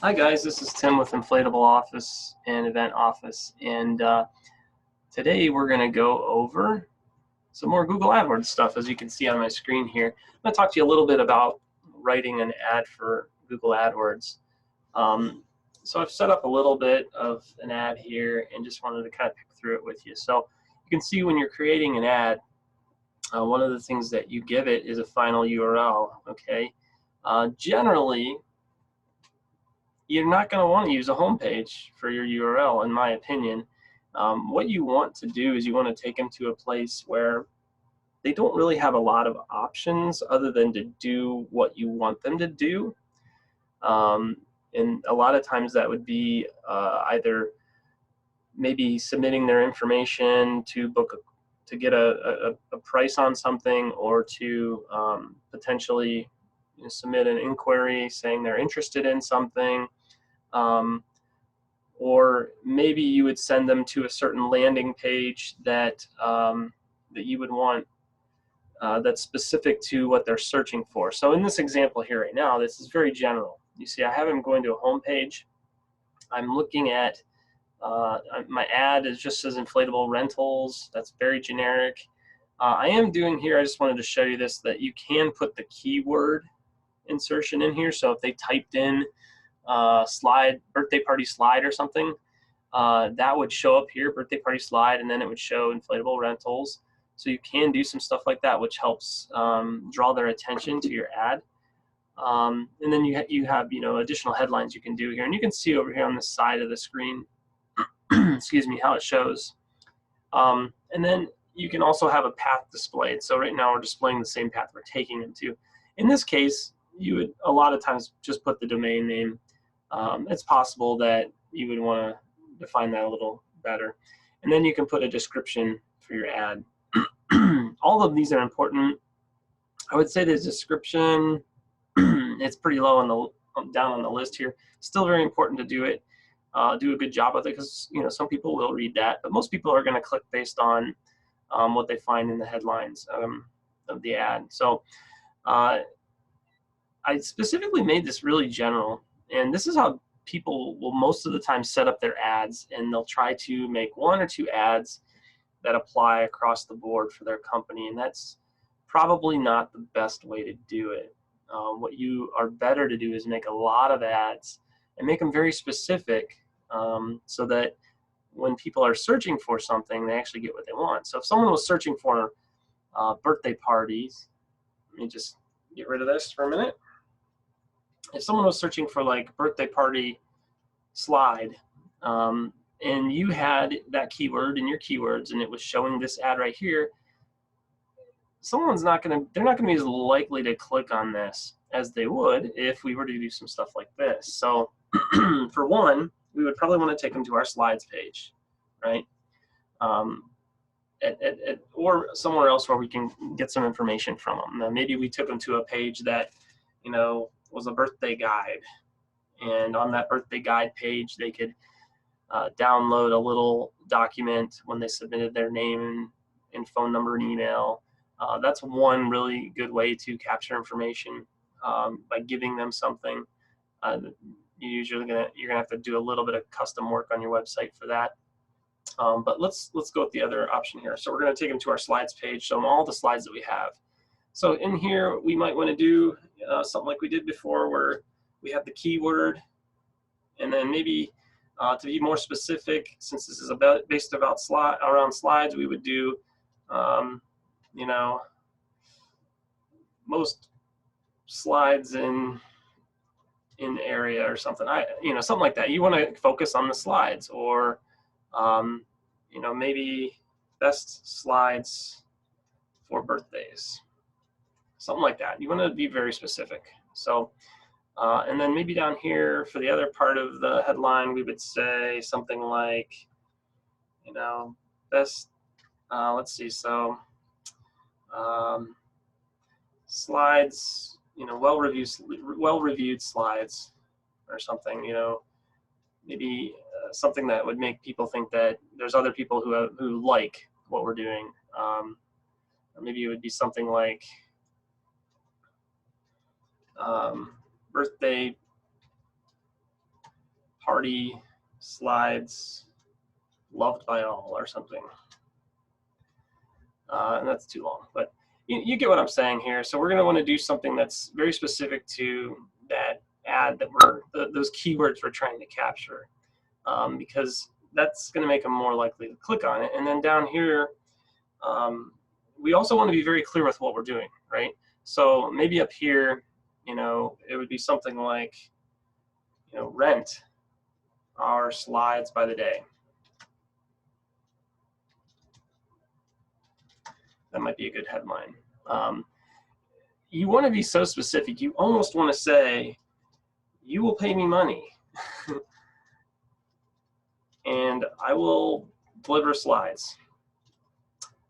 Hi guys, this is Tim with InflatableOffice and Event Office, and today we're going to go over some more Google AdWords stuff. As you can see on my screen here, I'm going to talk to you a little bit about writing an ad for Google AdWords. So I've set up a little bit of an ad here and just wanted to kind of pick through it with you. So you can see when you're creating an ad, one of the things that you give it is a final URL. Okay, generally you're not going to want to use a home page for your URL, in my opinion. What you want to do is you want to take them to a place where they don't really have a lot of options other than to do what you want them to do. And a lot of times that would be either maybe submitting their information to get a price on something, or to potentially submit an inquiry saying they're interested in something, or maybe you would send them to a certain landing page that that you would want that's specific to what they're searching for. So in this example here right now, this is very general. You see, I have them going to a home page. I'm looking at my ad is just says inflatable rentals. That's very generic. I am doing here, I just wanted to show you this, that you can put the keyword insertion in here. So if they typed in slide, birthday party slide or something, that would show up here, birthday party slide, and then it would show inflatable rentals. So you can do some stuff like that, which helps draw their attention to your ad. And then you have additional headlines you can do here, and you can see over here on the side of the screen, excuse me, how it shows. And then you can also have a path displayed. So right now we're displaying the same path we're taking them to. In this case, you would a lot of times just put the domain name. It's possible that you would want to define that a little better. And then you can put a description for your ad. All of these are important. I would say the description, it's pretty low on the down on the list here. Still very important to do it. Do a good job with it, because some people will read that, but most people are going to click based on what they find in the headlines of the ad. So I specifically made this really general, and this is how people will most of the time set up their ads, and they'll try to make 1 or 2 ads that apply across the board for their company, and that's probably not the best way to do it. What you are better to do is make a lot of ads and make them very specific, so that when people are searching for something, they actually get what they want. So if someone was searching for birthday parties, let me just get rid of this for a minute. If someone was searching for like birthday party slide, and you had that keyword in your keywords, and it was showing this ad right here, they're not going to be as likely to click on this as they would if we were to do some stuff like this. So for one, we would probably want to take them to our slides page, right? Or somewhere else where we can get some information from them. Now, maybe we took them to a page that was a birthday guide, and on that birthday guide page they could download a little document when they submitted their name and phone number and email. That's one really good way to capture information, by giving them something. You're gonna have to do a little bit of custom work on your website for that. But let's go with the other option here. So we're going to take them to our slides page, show them all the slides that we have. So in here we might want to do something like we did before, where we have the keyword, and then maybe to be more specific, since this is based around slides, we would do most slides in area or something. Something like that. You want to focus on the slides, or maybe best slides for birthdays, something like that. You want to be very specific. So and then maybe down here for the other part of the headline, we would say something like best let's see, so slides, well-reviewed slides, or something. Maybe something that would make people think that there's other people who like what we're doing. Or maybe it would be something like birthday party slides loved by all or something. And that's too long, but you get what I'm saying here. So we're going to want to do something that's very specific to that ad that those keywords we're trying to capture, because that's going to make them more likely to click on it. And then down here, we also want to be very clear with what we're doing, right? So maybe up here, it would be something like, rent our slides by the day. That might be a good headline. You want to be so specific. You almost want to say, you will pay me money and I will deliver slides.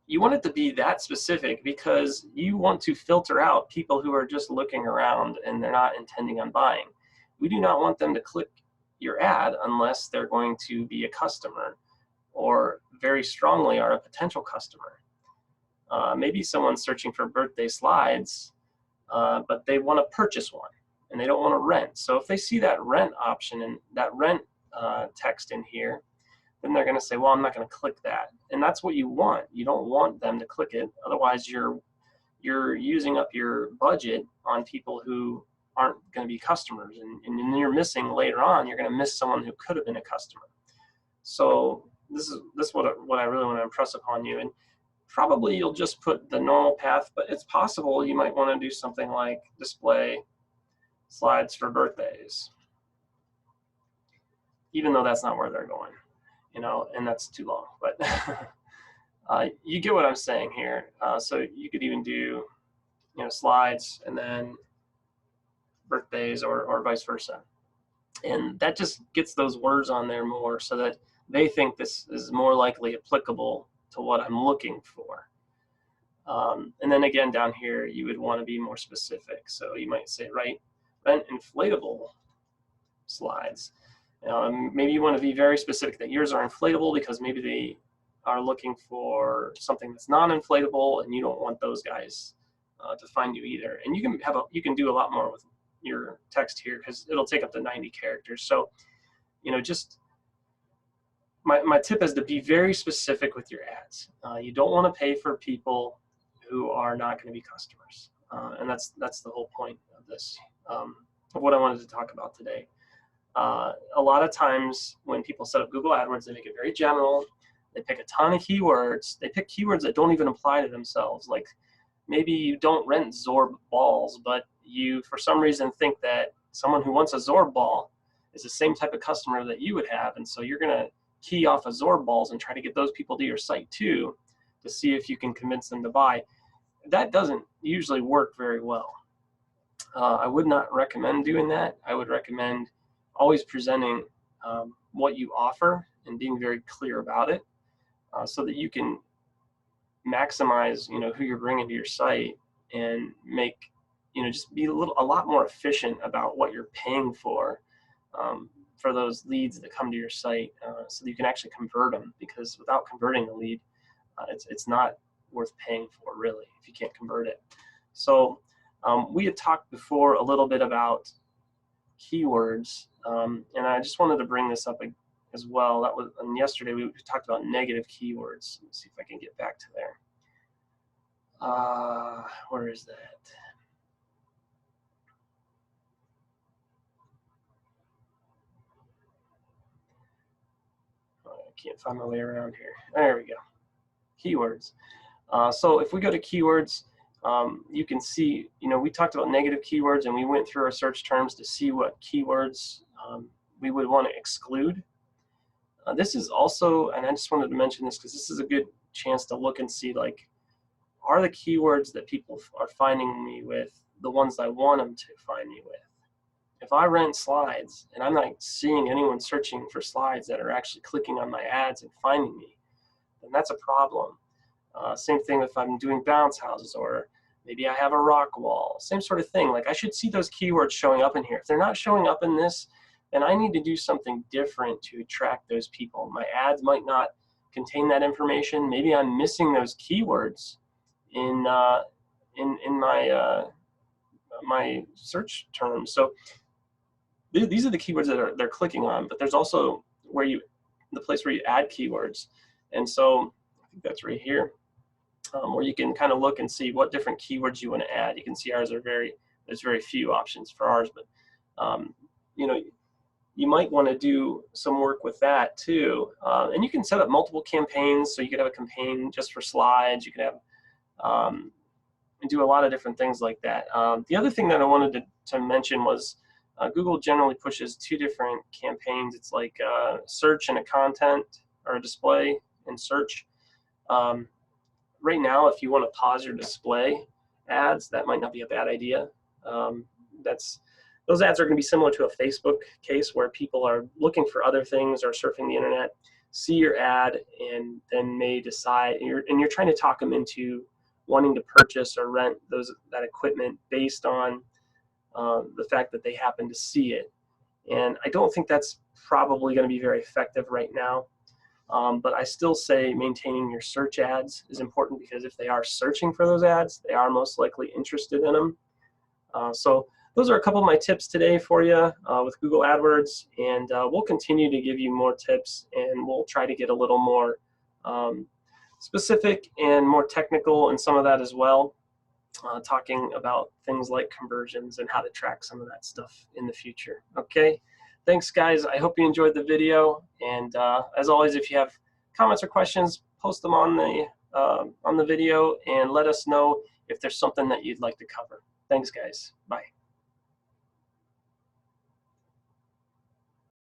You want it to be that specific because you want to filter out people who are just looking around and they're not intending on buying. We do not want them to click your ad unless they're going to be a customer or very strongly are a potential customer. Maybe someone's searching for birthday slides, but they want to purchase one and they don't want to rent. So if they see that rent option and that rent text in here, then they're going to say, well, I'm not going to click that. And that's what you want. You don't want them to click it. Otherwise, you're using up your budget on people who aren't going to be customers. And you're missing later on, you're going to miss someone who could have been a customer. So this is what I really want to impress upon you. And probably you'll just put the normal path, but it's possible you might want to do something like display slides for birthdays, even though that's not where they're going, and that's too long. But you get what I'm saying here. So you could even do, slides and then birthdays or vice versa. And that just gets those words on there more so that they think this is more likely applicable to what I'm looking for. And then again, down here, you would want to be more specific. So you might say, rent inflatable slides. Maybe you want to be very specific that yours are inflatable because maybe they are looking for something that's non-inflatable and you don't want those guys to find you either. And you can do a lot more with your text here because it'll take up to 90 characters. So, just my tip is to be very specific with your ads. You don't want to pay for people who are not going to be customers. And that's the whole point of this, of what I wanted to talk about today. A lot of times when people set up Google AdWords, they make it very general. They pick a ton of keywords. They pick keywords that don't even apply to themselves. Like maybe you don't rent Zorb balls, but you, for some reason, think that someone who wants a Zorb ball is the same type of customer that you would have. And so you're going to key off of Zorb balls and try to get those people to your site too, to see if you can convince them to buy. That doesn't usually work very well. I would not recommend doing that. I would recommend always presenting what you offer and being very clear about it, so that you can maximize, who you're bringing to your site and make, just be a lot more efficient about what you're paying for those leads that come to your site, so that you can actually convert them. Because without converting the lead, it's not worth paying for really if you can't convert it. So we had talked before a little bit about keywords, and I just wanted to bring this up as well. That was yesterday we talked about negative keywords. Let's see if I can get back to there. Where is that? I can't find my way around here. There we go. Keywords. So if we go to keywords, you can see, we talked about negative keywords and we went through our search terms to see what keywords we would want to exclude. This is also, and I just wanted to mention this because this is a good chance to look and see, like, are the keywords that people are finding me with the ones I want them to find me with? If I rent slides and I'm not seeing anyone searching for slides that are actually clicking on my ads and finding me, then that's a problem. Same thing if I'm doing bounce houses, or maybe I have a rock wall, same sort of thing. Like, I should see those keywords showing up in here. If they're not showing up in this, then I need to do something different to attract those people. My ads might not contain that information. Maybe I'm missing those keywords in my search terms. So these are the keywords that they're clicking on, but there's also the place where you add keywords. And so I think that's right here, where you can kind of look and see what different keywords you want to add. You can see ours are there's very few options for ours, but you know, you might want to do some work with that too. And you can set up multiple campaigns. So you could have a campaign just for slides. You could have and do a lot of different things like that. The other thing that I wanted to mention was Google generally pushes two different campaigns. It's like search and a content, or a display and search. Right now, if you want to pause your display ads, that might not be a bad idea. Those ads are going to be similar to a Facebook case where people are looking for other things or surfing the internet, see your ad, and then may decide, and you're trying to talk them into wanting to purchase or rent that equipment based on the fact that they happen to see it. And I don't think that's probably going to be very effective right now. But I still say maintaining your search ads is important, because if they are searching for those ads, they are most likely interested in them. So those are a couple of my tips today for you with Google AdWords, and we'll continue to give you more tips, and we'll try to get a little more specific and more technical in some of that as well, talking about things like conversions and how to track some of that stuff in the future. Okay, thanks guys. I hope you enjoyed the video, and as always, if you have comments or questions, post them on the video and let us know if there's something that you'd like to cover. Thanks guys. Bye.